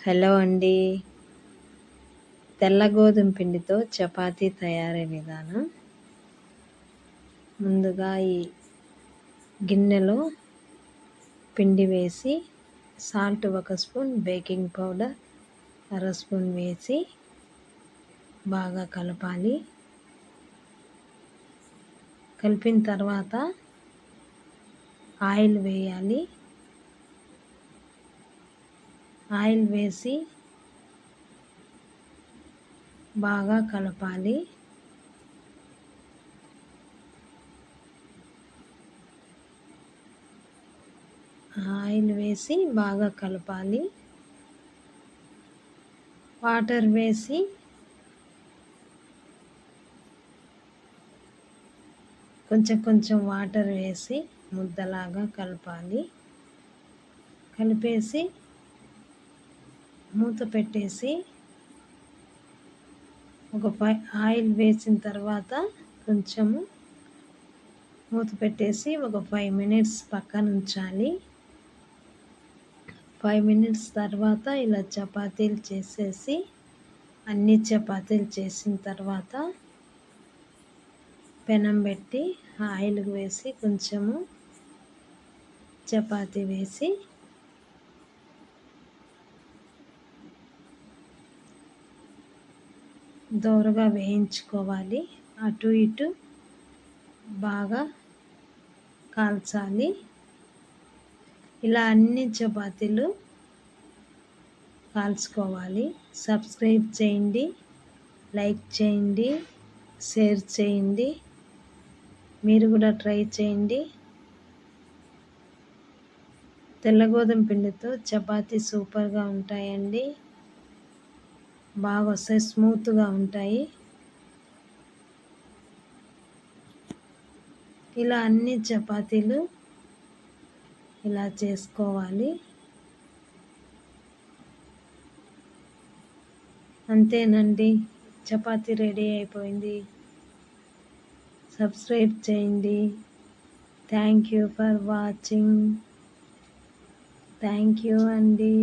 Hello అండి. తెల్ల గోధుమ పిండితో చపాతీ తయారీ విధానం. ముందుగా ఈ గిన్నెలో పిండి వేసి సాల్ట్ 1 స్పూన్, బేకింగ్ పౌడర్ అర స్పూన్ వేసి బాగా కలపాలి. కలిపిన తర్వాత ఆయిల్ వేయాలి. ఆయిల్ వేసి బాగా కలపాలి. ఆయిల్ వేసి బాగా కలపాలి. వాటర్ వేసి కొంచెం వాటర్ వేసి ముద్దలాగా కలపాలి. కలిపేసి మూత పెట్టేసి ఆయిల్ వేసిన తర్వాత కొంచెము మూత పెట్టేసి ఒక 5 మినిట్స్ పక్కన ఉంచాలి. 5 మినిట్స్ తర్వాత ఇలా చపాతీలు చేసేసి అన్ని చపాతీలు చేసిన తర్వాత పెనం పెట్టి ఆయిల్ వేసి కొంచెము చపాతీ వేసి దోరగా వేయించుకోవాలి. అటు ఇటు బాగా కాల్చాలి. ఇలా అన్ని చపాతీలు కాల్చుకోవాలి. సబ్స్క్రైబ్ చేయండి, లైక్ చేయండి, షేర్ చేయండి. మీరు కూడా ట్రై చేయండి. తెల్ల గోధుమ పిండితో చపాతీ సూపర్గా ఉంటాయండి. బాగా వస్తాయి, స్మూత్గా ఉంటాయి. ఇలా అన్ని చపాతీలు ఇలా చేసుకోవాలి. అంతేనండి, చపాతీ రెడీ అయిపోయింది. సబ్స్క్రైబ్ చేయండి. Thank you for watching. Thank you అండి.